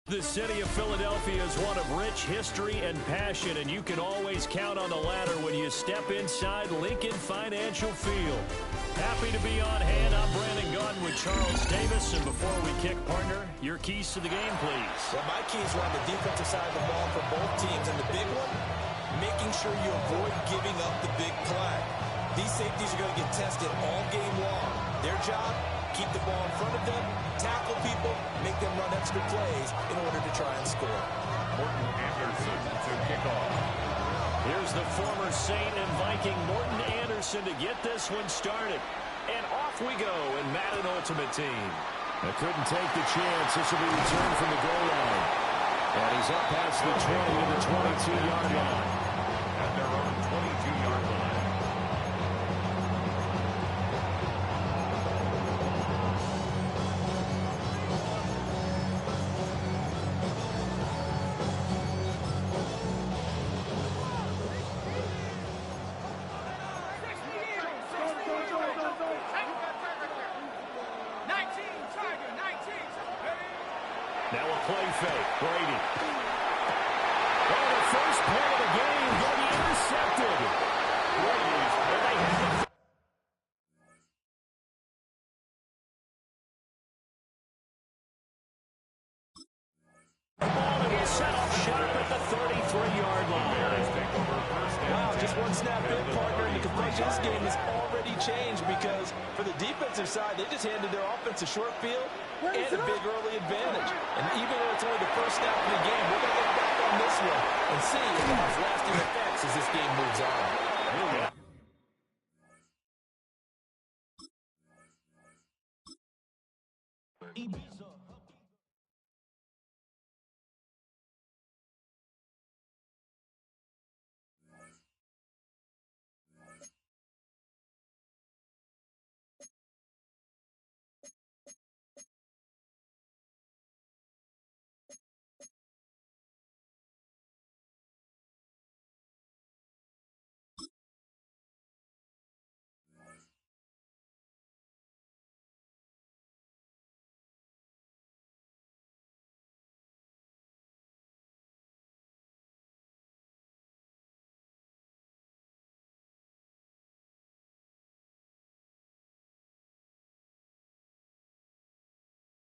The city of Philadelphia is one of rich history and passion, and you can always count on the ladder when you step inside Lincoln Financial Field. Happy to be on hand. I'm Rankedgold with Charles Davis, and before we kick, partner, your keys to the game, please. Well, my keys are on the defensive side of the ball for both teams, and the big one, making sure you avoid giving up the big play. These safeties are going to get tested all game long. Their job, keep the ball in front of them, tackle people, make them run extra plays in order to try and score. Morton Anderson to kick off. Here's the former Saint and Viking Morton Anderson to get this one started. And off we go in Madden Ultimate Team. I couldn't take the chance. This will be returned from the goal line. And he's up past the 20 to the 22-yard line. At their own 22-yard line. Now a play fake. Brady. Oh, the first play of the game will be intercepted. Ball will set up shop at the 33-yard line. Wow, just one snap in, partner, and the complexion of this game has already changed because for the defensive side, they just handed their offense a short field and a big early advantage. And even though it's only the first snap of the game, we're going to look back on this one and see if it has lasting effects as this game moves on.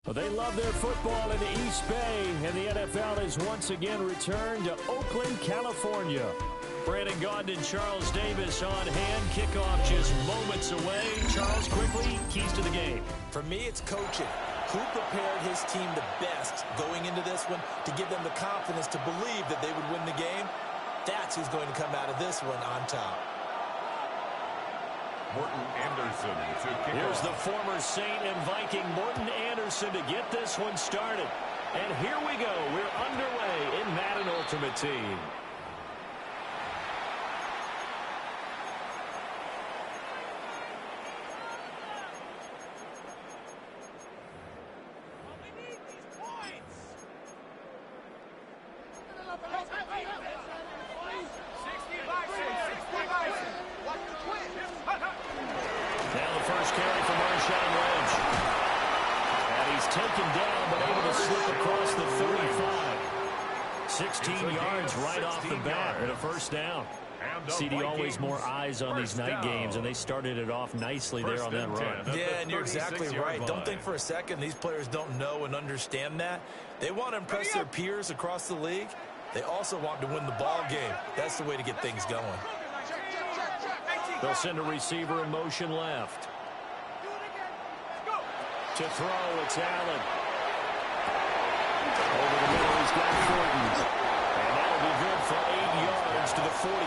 Well, they love their football in the East Bay, and the NFL has once again returned to Oakland, California. Rankedgold and Charles Davis on hand. Kickoff just moments away. Charles, quickly, keys to the game. For me, it's coaching. Who prepared his team the best going into this one to give them the confidence to believe that they would win the game? That's who's going to come out of this one on top. Morton Anderson to kick Here's off. the former Saint and Viking Morton Anderson to get this one started. And here we go. We're underway in Madden Ultimate Team. Taken down, but able to slip across the 35. 16 yards right off the bat and a first down. CD, always more eyes on these night games, and they started it off nicely there on that run. Yeah, and you're exactly right. Don't think for a second these players don't know and understand that. They want to impress their peers across the league. They also want to win the ball game. That's the way to get things going. They'll send a receiver in motion left. To throw, it's Allen. Over the middle, he's got Thornton. And that'll be good for 8 yards to the 45.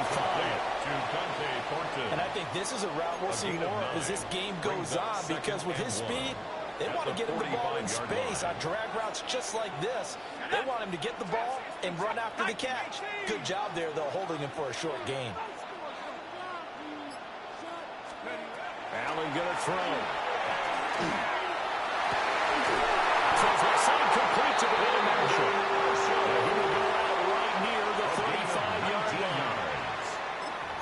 And I think this is a route we'll see more as this game goes on, because with his speed, they want to get him the ball in space on drag routes just like this. They want him to get the ball and run after the catch. Good job there, though, holding him for a short gain. Allen going to throw. Complete to the Will Marshall. And he will go out right near the 35-yard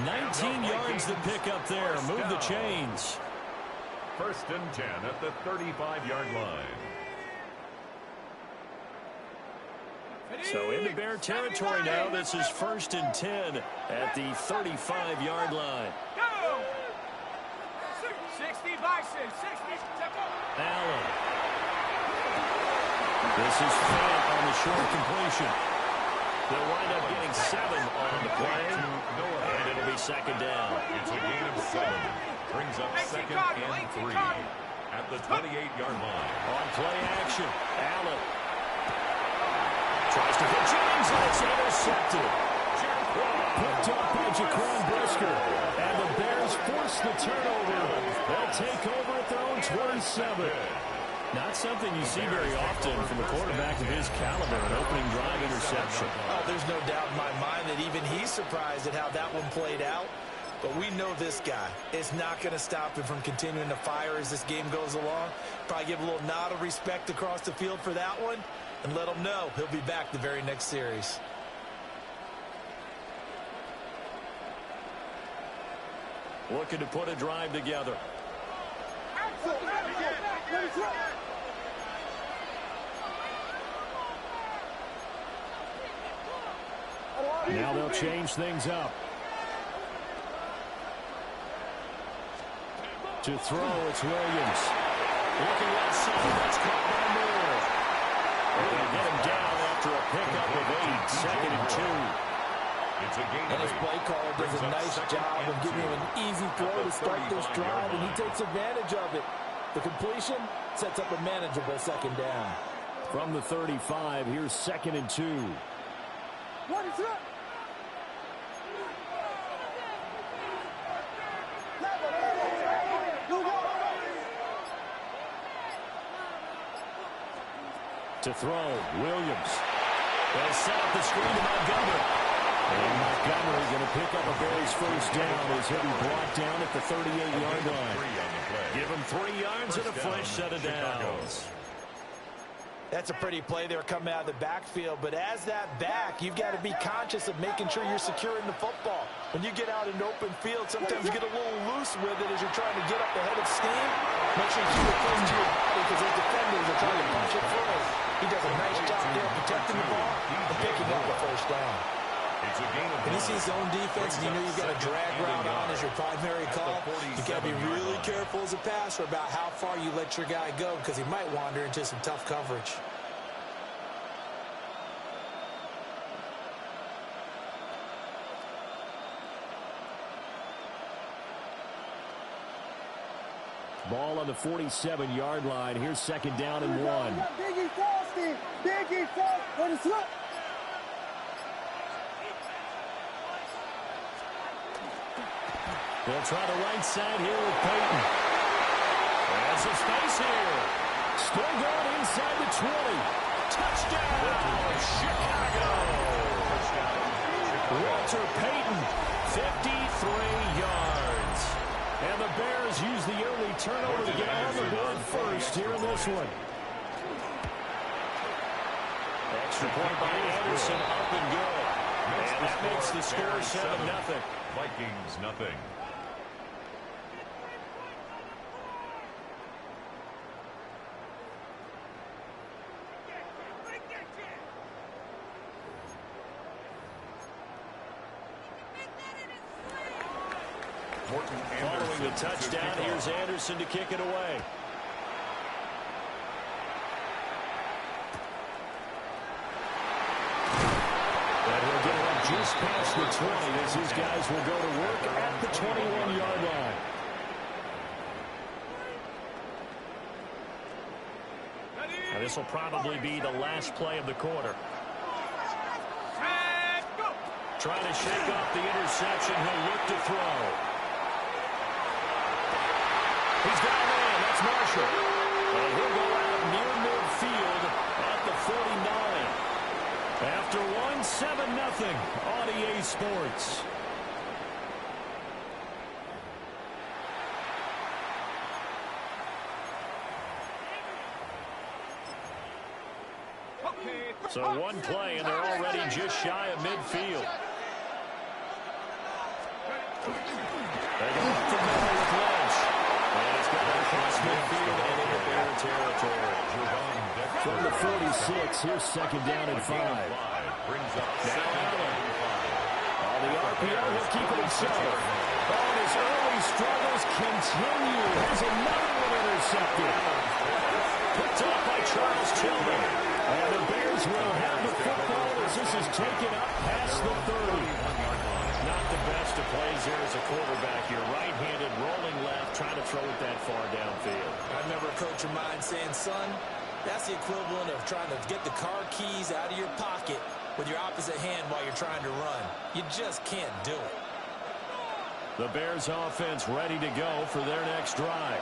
line. 19 yards to pick up there. Move the chains. First and 10 at the 35-yard line. So into Bear territory now. This is 1st and 10 at the 35-yard line. Go! 60 Bison, 60. Allen. This is Fant on the short completion. They'll wind up getting 7 on the play, and it'll be 2nd down. It's a gain of 7. Brings up 2nd and 3 at the 28-yard line. On play action, Allen tries to get Jennings, and it's intercepted. Picked up by Jaquan Brisker, and the Bears force the turnover. They'll take over at their own 27. Not something you see very often from a quarterback of his caliber, an opening drive interception. Oh, there's no doubt in my mind that even he's surprised at how that one played out. But we know this guy is not going to stop him from continuing to fire as this game goes along. Probably give a little nod of respect across the field for that one and let him know he'll be back the very next series. Looking to put a drive together. Now they'll change things up. To throw, it's Williams. Looking left side, that's caught by Moore. They're going to get him down after a pickup of 8, 2nd and 2. It's a gain And of his 8. play caller does a nice job of giving him an easy throw to start this drive, and he takes advantage of it. The completion sets up a manageable 2nd down. From the 35, here's 2nd and 2. What is up? To throw, Williams. They'll set up the screen to Montgomery. And Montgomery going to pick up a Bears 1st down as he'll be brought down at the 38-yard line. Give him 3 yards and a fresh set of downs. That's a pretty play there coming out of the backfield, but as that back, you've got to be conscious of making sure you're securing the football. When you get out in open field, sometimes you get a little loose with it as you're trying to get up ahead of steam. Make sure you keep it close to your body because those defenders are trying to punch it through. He does a nice job there protecting the ball and picking up a 1st down. When you see zone defense and you know you've got a drag route on as your primary call, you've got to be really careful as a passer about how far you let your guy go because he might wander into some tough coverage. Ball on the 47-yard line. Here's 2nd down and 1. Biggie Frosty! Biggie Frosty! What is up? They'll try the right side here with Peyton. There's a space here. Still going inside the 20. Touchdown, Chicago. Walter Payton, 53 yards. And the Bears use the early turnover to get on the board first here in this one. Extra point by Anderson, up and good. And that makes the score 7-0. Vikings, nothing. Following the touchdown, here's Anderson to kick it away. And he'll get it up just past the 20 as these guys will go to work at the 21-yard line. And this will probably be the last play of the quarter. Trying to shake off the interception. He'll look to throw. He's got a man. That's Marshall. And he'll go out near midfield at the 49. After one, 7-0 on EA Sports. So one play, and they're already just shy of midfield. They go up the middle with Lynch. And it's got to cross midfield and Bear territory. From the 46, here's second down and 5. Brings up Now Allen. On the RPO, he'll keep it himself. Oh, his early struggles continue. Has another one intercepted. Picked off by Charles Tillman. And the Bears will have the football as this is taken up past the 30. Not the best of plays there as a quarterback. You're right-handed, rolling left, trying to throw it that far downfield. I remember a coach of mine saying, son, that's the equivalent of trying to get the car keys out of your pocket with your opposite hand while you're trying to run. You just can't do it. The Bears offense ready to go for their next drive.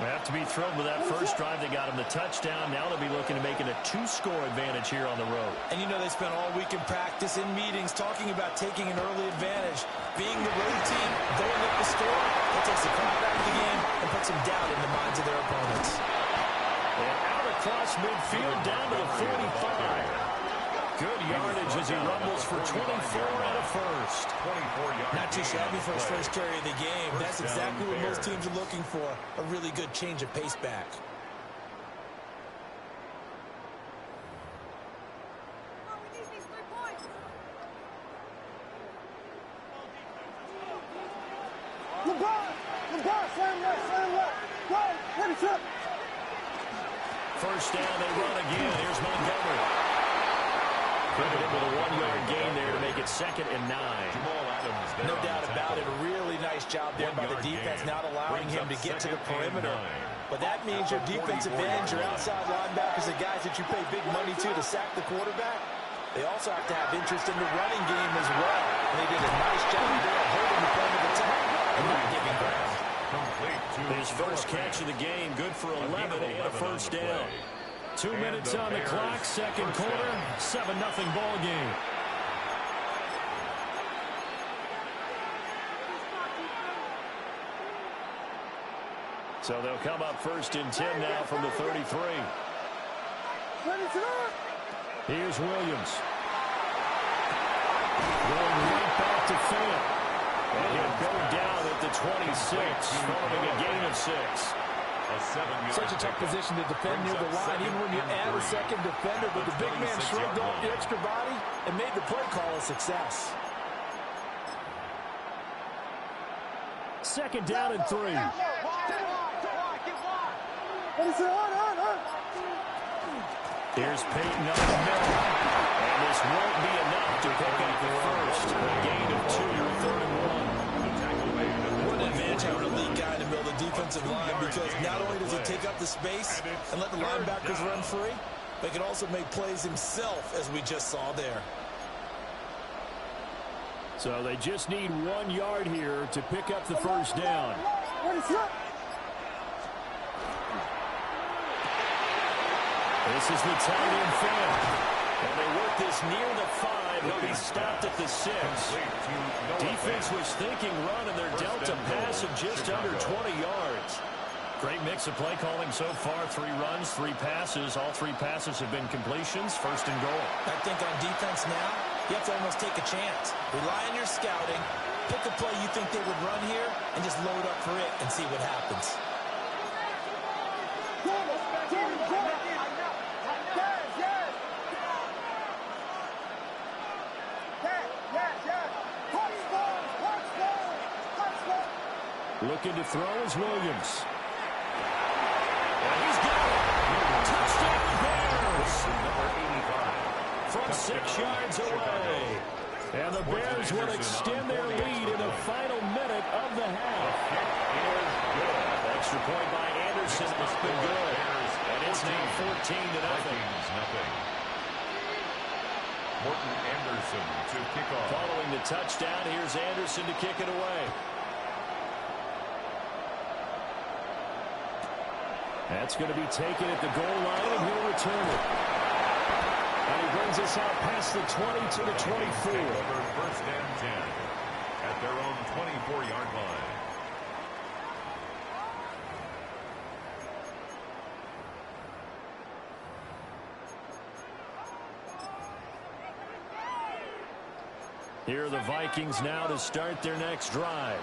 They have to be thrilled with that first drive. They got them the touchdown. Now they'll be looking to make it a 2-score advantage here on the road. And you know they spent all week in practice, in meetings, talking about taking an early advantage. Being the road team, going up the score, that takes the crowd out of the game and puts some doubt in the minds of their opponents. And out across midfield down to the 45. Good yardage as he rumbles for 24 and a first. 24 yards. Not too shabby for his first carry of the game. That's exactly what most teams are looking for. A really good change of pace back. First down, they run again. Here's Montgomery. Credited with a 1-yard gain there to make it 2nd and 9. No doubt about it. A really nice job there by the defense, not allowing him to get to the perimeter. But that means your defensive ends, your outside linebackers, the guys that you pay big money to sack the quarterback, they also have to have interest in the running game as well. And they did a nice job there holding the point of attack and not giving ground. His first catch of the game, good for 11 and a first down. 2 minutes on the clock, second quarter, 7-0 ball game. So they'll come up 1st and 10 now from the 33. Here's Williams. Going right back to Fant. And he'll go down at the 26, following a gain of 6. Such a tough position to defend near the line, even when you add a second defender. But the big man shrugged off the extra body and made the play call a success. 2nd down and 3. Here's Peyton up the middle. And this won't be enough to pick up the first. A gain of 2, 3rd and 1. What an advantage having a lead guy in the middle of the defensive line, because not only does he take up the space and let the linebackers run free, but he can also make plays himself, as we just saw there. So they just need 1 yard here to pick up the first down. This is the tight end Fant. And they work this near the 5. He'll be stopped at the 6. Defense was thinking run, and they're dealt a pass of just under 20 yards. Great mix of play calling so far. 3 runs, 3 passes. All 3 passes have been completions. 1st and goal. I think on defense now, you have to almost take a chance. Rely on your scouting. Pick a play you think they would run here and just load up for it and see what happens. Looking to throw is Williams. And he's got it. Touchdown Bears. Number 85. From 6 yards away. And the Bears will extend their lead in the final minute of the half. Extra point by Anderson has been good. And it's now 14-0. Morton Anderson to kick off. Following the touchdown, here's Anderson to kick it away. That's going to be taken at the goal line, and he'll return it. And he brings us out past the 20 to the 24. Over 1st and 10 at their own 24-yard line. Here are the Vikings now to start their next drive.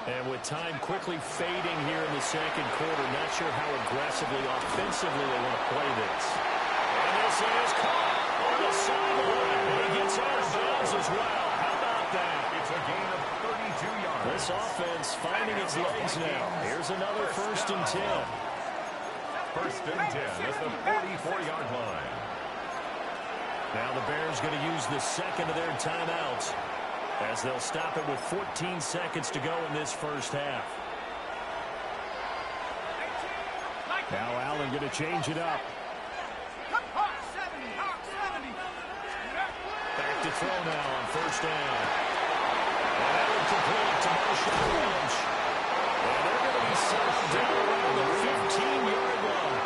And with time quickly fading here in the second quarter, not sure how aggressively, offensively they want to play this. And this is caught on the sideline. And he gets out of bounds as well. How about that? It's a gain of 32 yards. This offense finding its legs now. Here's another 1st and 10. 1st and 10 at the 44-yard line. Now the Bears going to use the second of their timeouts, as they'll stop it with 14 seconds to go in this first half. Now Allen going to change it up. Back to throw now on 1st down. And Allen complete to Marshawn Lynch. And they're going to be settled down around the 15-yard line.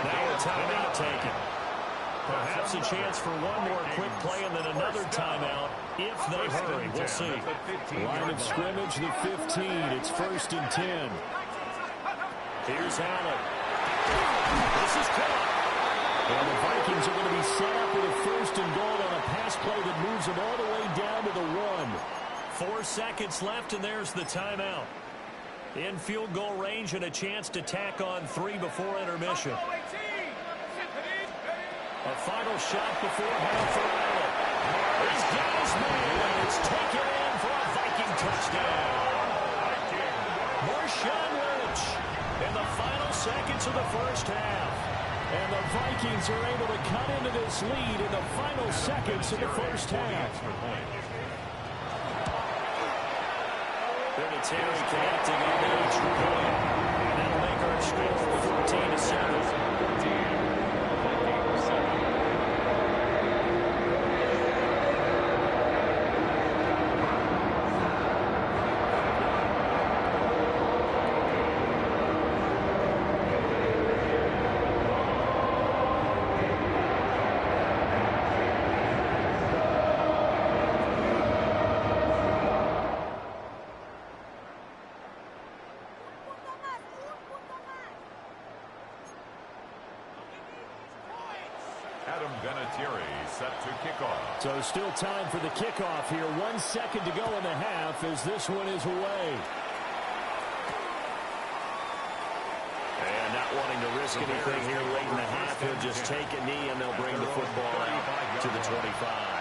Now a timeout taken. Perhaps a chance for one more quick play and then another timeout if they hurry. We'll see. Line of scrimmage, the 15. It's 1st and 10. Here's Allen. This is caught. And the Vikings are going to be set up with a 1st and goal on a pass play that moves them all the way down to the 1. 4 seconds left, and there's the timeout. In field goal range and a chance to tack on 3 before intermission. A final shot before half for Allen. He's got his man. It's taken in for a Viking touchdown. Marshawn Lynch in the final seconds of the first half. And the Vikings are able to cut into this lead in the final seconds of the first half. Terry connecting on the extra point. And that'll make our score 14-7. Set to kickoff. So still time for the kickoff here. 1 second to go in the half as this one is away. And not wanting to risk anything here late in the half, he'll just take a knee and they'll bring the football out to the 25.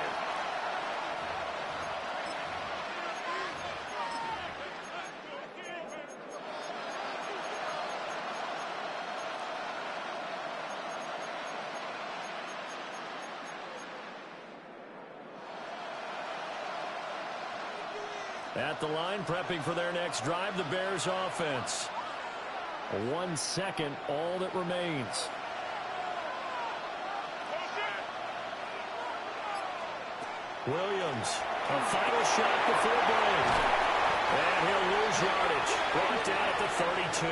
At the line, prepping for their next drive, the Bears offense. 1 second, all that remains. Williams, a final shot before break. And he'll lose yardage. Brought down at the 32.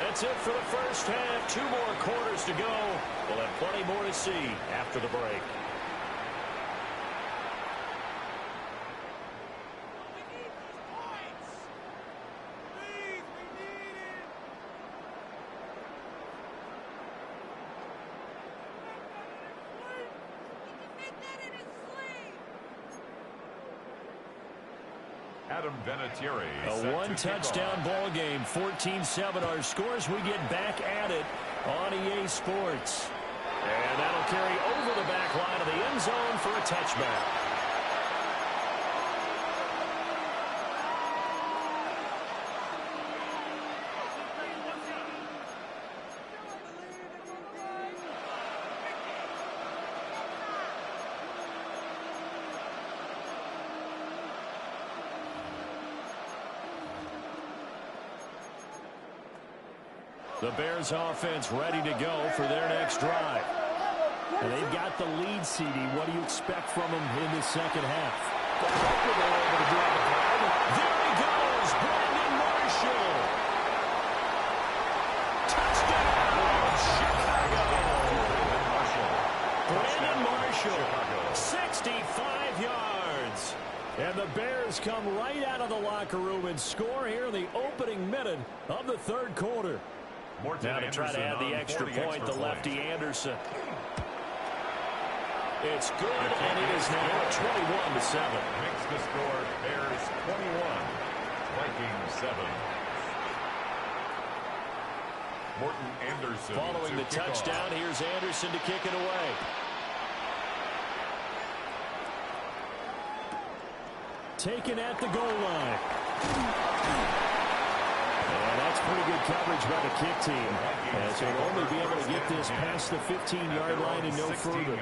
That's it for the first half. 2 more quarters to go. We'll have plenty more to see after the break. A one-touchdown ball game, 14-7. Our scores, we get back at it on EA Sports. And that'll carry over the back line of the end zone for a touchback. The Bears offense ready to go for their next drive. And they've got the lead, CD. What do you expect from them in the second half? There he goes, Brandon Marshall. Touchdown, Chicago. Brandon Marshall, 65 yards. And the Bears come right out of the locker room and score here in the opening minute of the third quarter. Now to try to add the extra point, the lefty Anderson. It's good, and it is now 21-7. Makes the score Bears 21, Vikings 7. Morton Anderson. Following the touchdown, here's Anderson to kick it away. Taken at the goal line. And that's pretty good coverage by the kick team, as they'll only be able to get this past the 15-yard line and no further.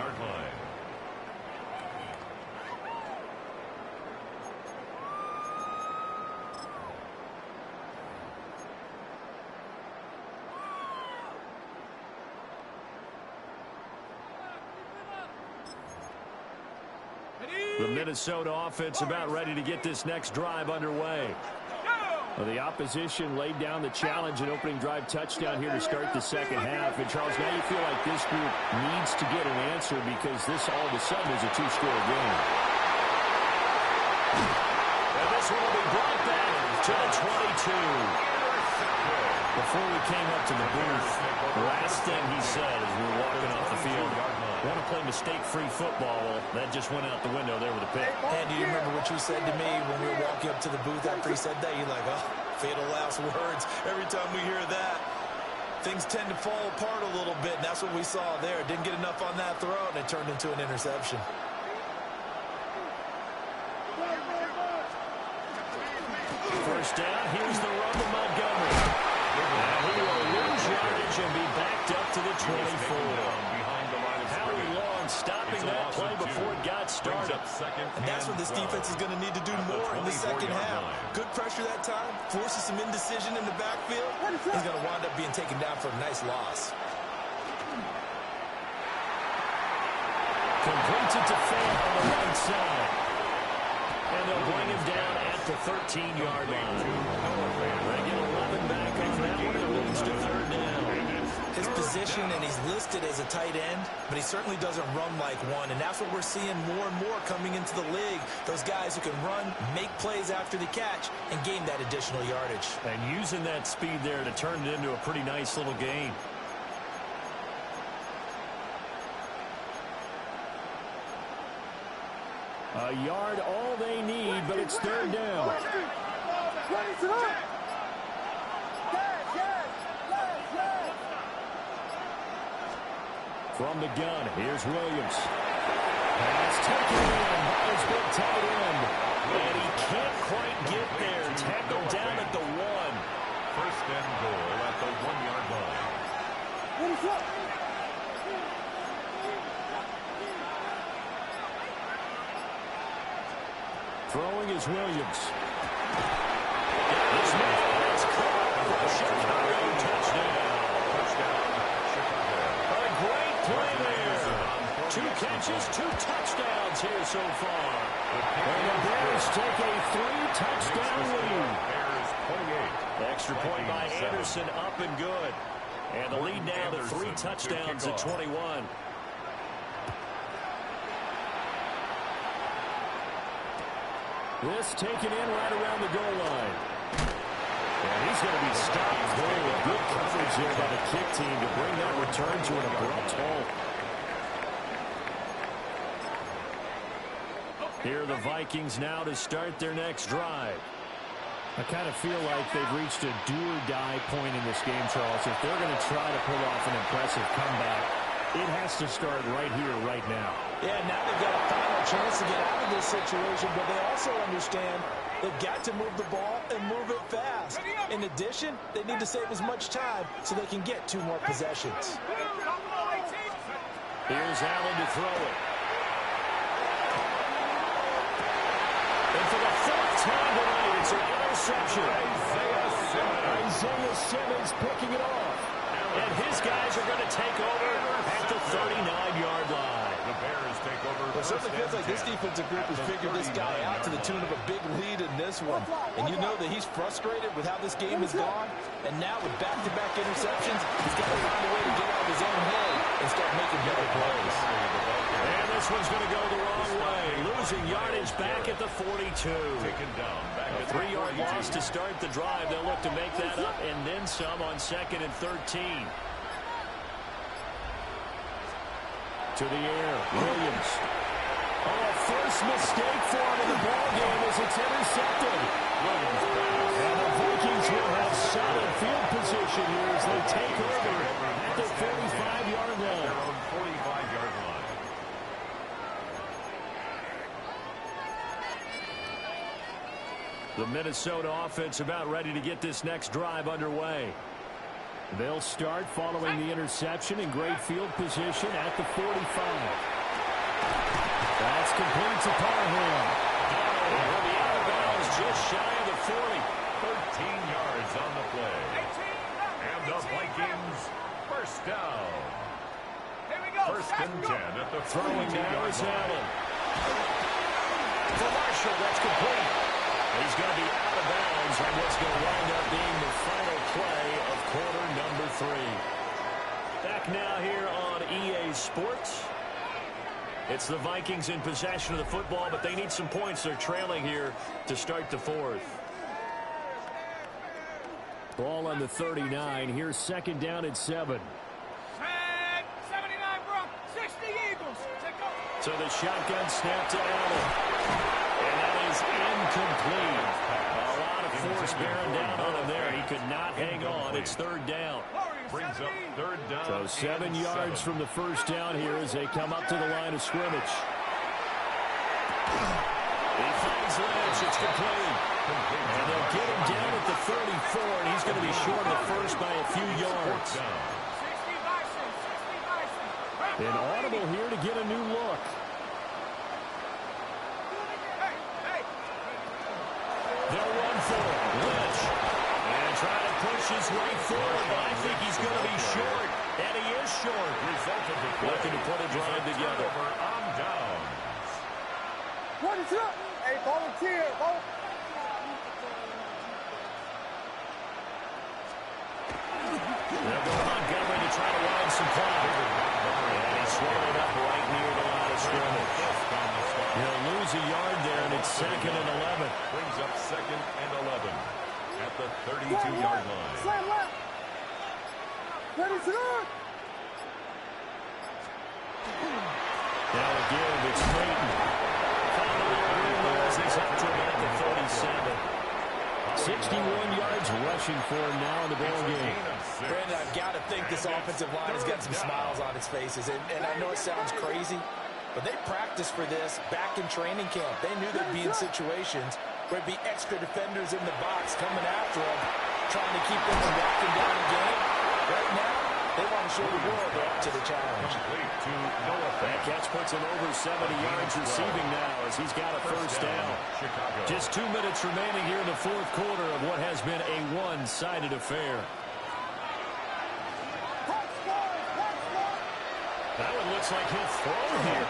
The Minnesota offense about ready to get this next drive underway. Well, the opposition laid down the challenge and opening drive touchdown here to start the second half. And, Charles, now you feel like this group needs to get an answer because this all of a sudden is a two-score game. And this one will be brought back to the 22. Before we came up to the booth, the last thing he said as we were walking off the field, want to play mistake-free football. Well, that just went out the window there with a pick. And do you remember what you said to me when we were walking up to the booth after he said that? You're like, oh, fatal last words. Every time we hear that, things tend to fall apart a little bit, and that's what we saw there. Didn't get enough on that throw, and it turned into an interception. First down, here's the run to Montgomery. And he will lose yardage and be backed up to the 24. Howie Long stopping that play before it got started. And that's what this defense is going to need to do more in the second half. Good pressure that time, forces some indecision in the backfield. He's going to wind up being taken down for a nice loss. Completes it to Fant on the right side. And they'll bring him down at the 13-yard line. They get 11 back on that one. It leads to third down. His position, and he's listed as a tight end, but he certainly doesn't run like one, and that's what we're seeing more and more coming into the league. Those guys who can run, make plays after the catch, and gain that additional yardage. And using that speed there to turn it into a pretty nice little gain. A yard all they need, but it's third down. From the gun, here's Williams. Pass taken in by his big tight end. And he can't quite get there. Tackled down at the 1. First and goal at the 1-yard line. Throwing is Williams. This man is caught for a Chicago touchdown. A great play there. 2 catches, 2 touchdowns here so far. And the Bears take a 3-touchdown lead. Extra point by Anderson, up and good. And the lead now to 3 touchdowns at 21. This taken in right around the goal line. And he's going to be stopped with good coverage there by the kick team to bring that return to an abrupt halt. Here are the Vikings now to start their next drive. I kind of feel like they've reached a do-or-die point in this game, Charles. If they're going to try to pull off an impressive comeback, it has to start right here, right now. Yeah, now they've got a final chance to get out of this situation, but they also understand they've got to move the ball and move it fast. In addition, they need to save as much time so they can get 2 more possessions. Here's Allen to throw it. And for the 4th time tonight, it's an interception. Isaiah Simmons picking it off. And his guys are going to take over at the 39-yard line. The Bears take over. Well, it certainly feels like this defensive group has figured this guy out to the tune of a big lead in this one. And you know that he's frustrated with how this game has gone. And now with back-to-back interceptions, he's got to find a way to get out of his own head and start making better plays. And this one's going to go the wrong way. Losing yardage back at the 42. Taken down. Back A 3-yard loss to start the drive. They'll look to make that up and then some on 2nd and 13. To the air, Williams. Oh, first mistake for him in the ball game as it's intercepted. And the Vikings will have solid field position here as they take over at the 45-yard line. Their own 45-yard line. The Minnesota offense about ready to get this next drive underway. They'll start following the interception in great field position at the 45. That's complete to Parham. Will be out of bounds just shy of the 40. 13 yards on the play. And the Vikings first down. First and 10 at the Throwing down is 42-yard line. Allen. For Marshall, that's complete. He's going to be out of bounds on what's going to wind up being the final play of quarter number 3. Back now here on EA Sports. It's the Vikings in possession of the football, but they need some points. They're trailing here to start the 4th. Ball on the 39. Here's second down at 7. 79 Brock, 60 Eagles. So the shotgun snap to Allen. And that is incomplete. A lot of force bearing down on him there. He could not hang on. It's third down. Brings up third down. So 7 yards from the first down here as they come up to the line of scrimmage. He finds Lynch. It's complete. And they'll get him down at the 34, and he's going to be short of the first by a few yards. An audible here to get a new look. They'll run for it. Lynch. And try to push his way forward, but I think he's going to be short. And he is short. Looking to put a drive together. On downs. What is up? Hey, volunteer. They'll go Montgomery to try to wind some clock. And he swallowed up right near the line of scrimmage. He'll lose a yard there, and it's second and 11. Brings up second and 11 at the 32-yard line. Slam left. Ready to go. Now again, it's Clayton. He's up to about the 37. 61 yards rushing for him now in the ball game. Brandon, I've got to think this offensive line has got some smiles on its faces. And I know it sounds crazy, but they practiced for this back in training camp. They knew they'd be in situations where there'd be extra defenders in the box coming after them, trying to keep them from locking down the game. Right now, they want to show the world they're up to the challenge. That catch puts him over 70 yards receiving now as he's got a first down. Just 2 minutes remaining here in the fourth quarter of what has been a one-sided affair. That one looks like he'll throw here.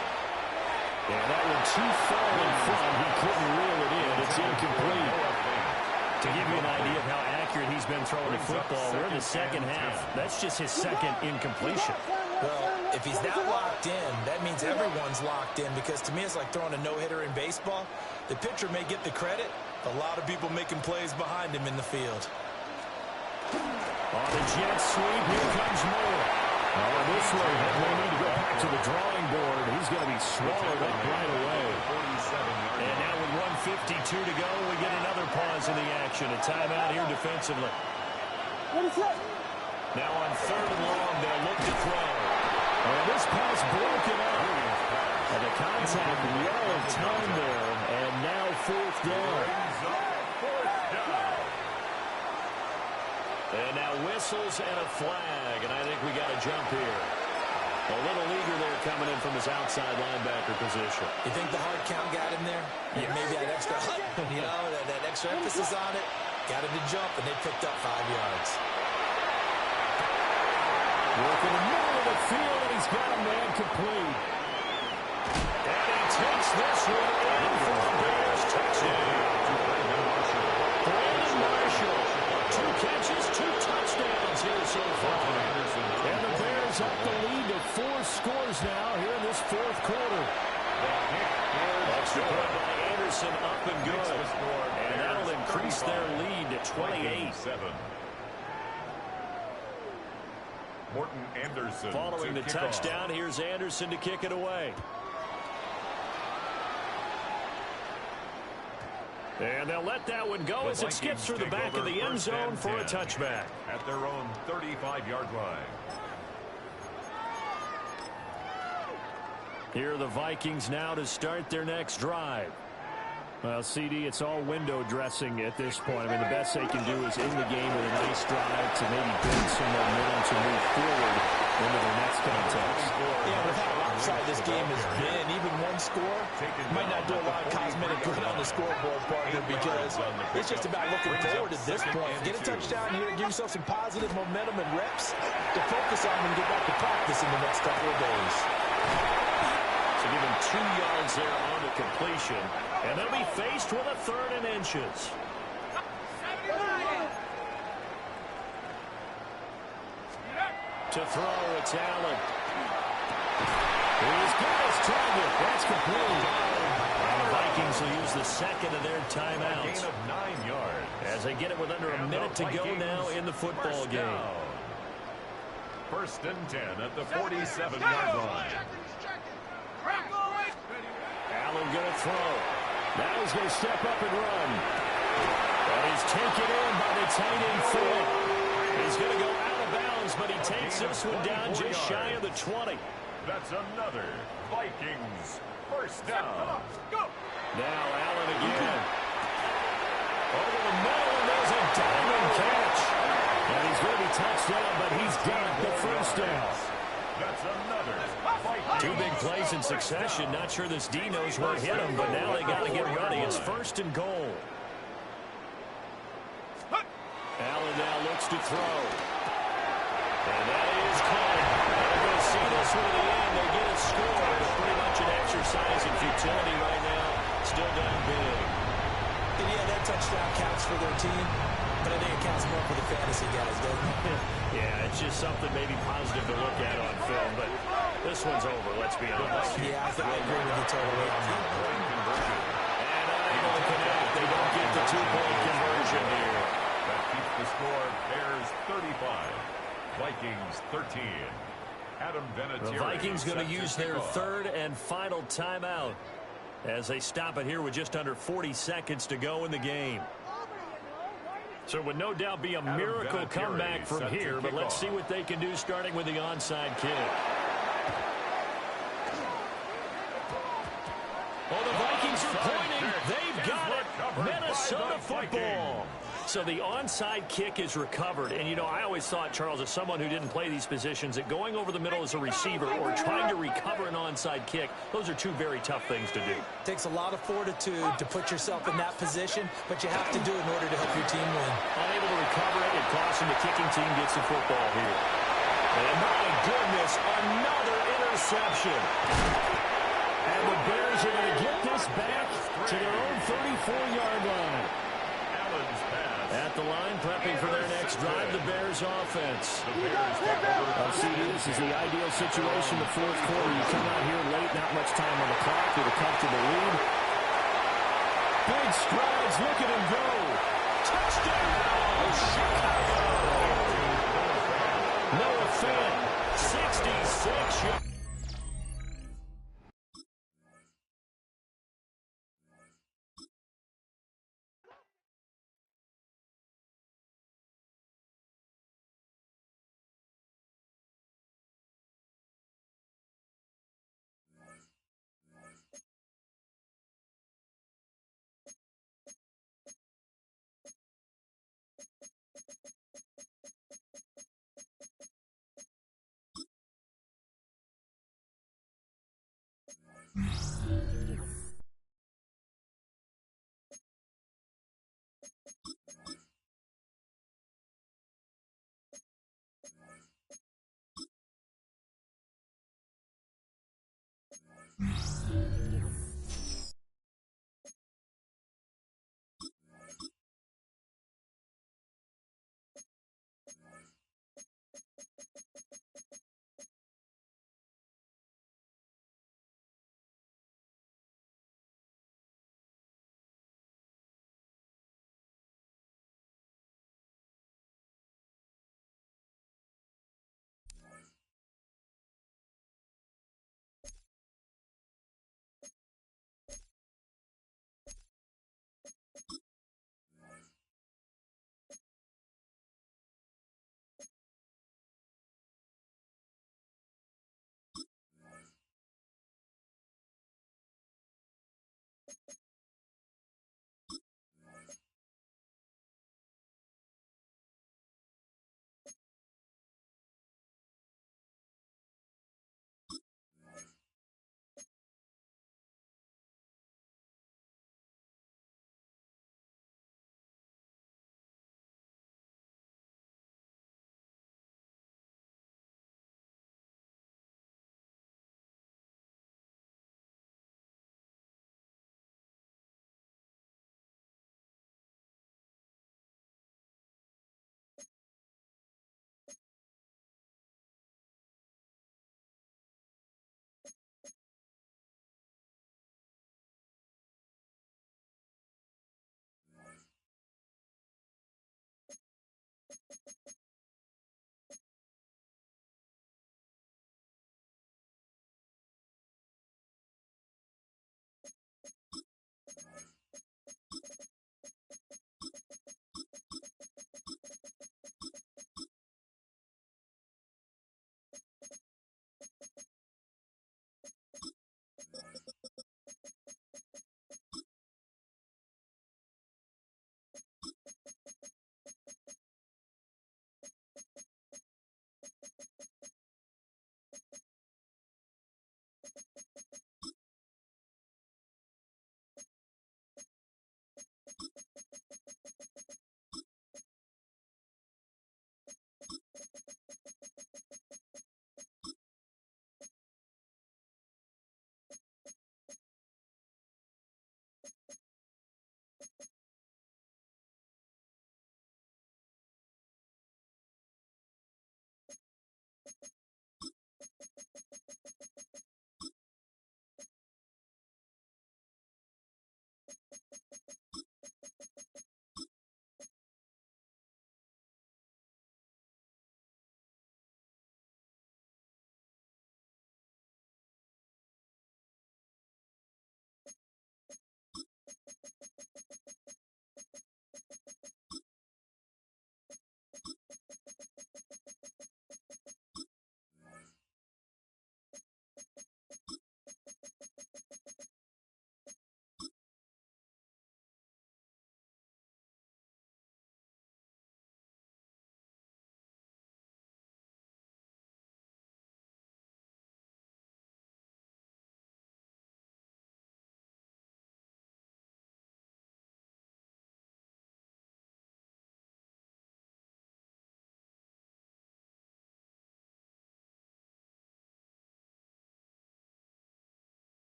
Yeah, that one too far in front. He couldn't reel it in. It's incomplete. To give you an idea of how accurate he's been throwing the football, we're in the second half. That's just his second incompletion. Well, if he's not locked in, that means everyone's locked in, because to me it's like throwing a no-hitter in baseball. The pitcher may get the credit, a lot of people making plays behind him in the field. On the jet sweep, here comes Moore. Oh, this way, they need to go back to the drawing board. He's going to be swallowed up right away. And now with 1:52 to go, we get another pause in the action. A timeout here defensively. Now on third and long, they'll look to throw. And this pass broken up. And the contact well of time there. And now fourth down. And now whistles and a flag. And I think we got a jump here. A little eager there coming in from his outside linebacker position. You think the hard count got him there? Yeah, maybe that extra, that extra emphasis on it. Got him to jump, and they picked up 5 yards. Working the middle of the field, and he's got a man complete. And he takes this one in for the Bears touchdown. Brandon Marshall. 2 catches, 2 touchdowns here so far. And the Bears up the lead to 4 scores now here in this fourth quarter. Extra point by Anderson, up and good. And that'll increase their lead to 28. Morton Anderson. Following the touchdown, here's Anderson to kick it away. And they'll let that one go as it skips through the back of the end zone for a touchback. At their own 35-yard line. Here are the Vikings now to start their next drive. Well, CD, it's all window dressing at this point. I mean, the best they can do is end the game with a nice drive to maybe build some momentum to move forward into the next contest. Yeah, with how lopsided this game has been, even one score might not do a lot of cosmetic good on the scoreboard, partner, because it's just about looking forward at this point. Get a touchdown here, give yourself some positive momentum and reps to focus on when you get back to practice in the next couple of days. So give him 2 yards there on the completion, and they'll be faced with a 3rd and inches. To throw, it's Allen. He's got his target. That's complete. And the Vikings will use the second of their timeouts. A gain of 9 yards. As they get it with under a minute to go now in the football game. First and 10 at the 47-yard line. Allen going to throw. Now he's going to step up and run. And he's taken in by the tight end Ford. He's going to go out of bounds, but he takes this one down just shy of the 20. That's another Vikings first down. Now Allen again. Over the middle, and there's a diamond catch. And he's going to be touched down, but he's got the first down. That's another Vikings. 2 big plays in succession. Not sure this D knows where hit him, but now they got to get ready. It's 1st and goal. Allen now looks to throw. And that is caught. They're going to see this one at the end. They get it scored. Pretty much an exercise in futility right now. Still down big. And yeah, that touchdown counts for their team, but I think it counts more for the fantasy guys, doesn't it? Yeah, it's just something maybe positive to look at on film, but this one's over, let's be honest. Yeah, I agree with you totally. And unable to connect. They don't get the 2-point conversion here. That keeps the score. Bears 35. Vikings 13. Adam Vinatieri. The Vikings going to use their 3rd and final timeout as they stop it here with just under 40 seconds to go in the game. So it would no doubt be a miracle comeback from here, but let's see what they can do starting with the onside kick. Well, the Vikings are pointing. They've got it. Minnesota football. So the onside kick is recovered. And, you know, I always thought, Charles, as someone who didn't play these positions, that going over the middle as a receiver or trying to recover an onside kick, those are 2 very tough things to do. Takes a lot of fortitude to put yourself in that position, but you have to do it in order to help your team win. Unable to recover it, it costs them. The kicking team gets the football here. And my goodness, another interception. And the Bears are going to get this back to their own 34-yard line. At the line, prepping for their next drive, the Bears offense. This is the ideal situation, the 4th quarter. You come out here late, not much time on the clock with a comfortable lead. Big strides, look at him go. Touchdown, Chicago! Noah Fant, 66 yards.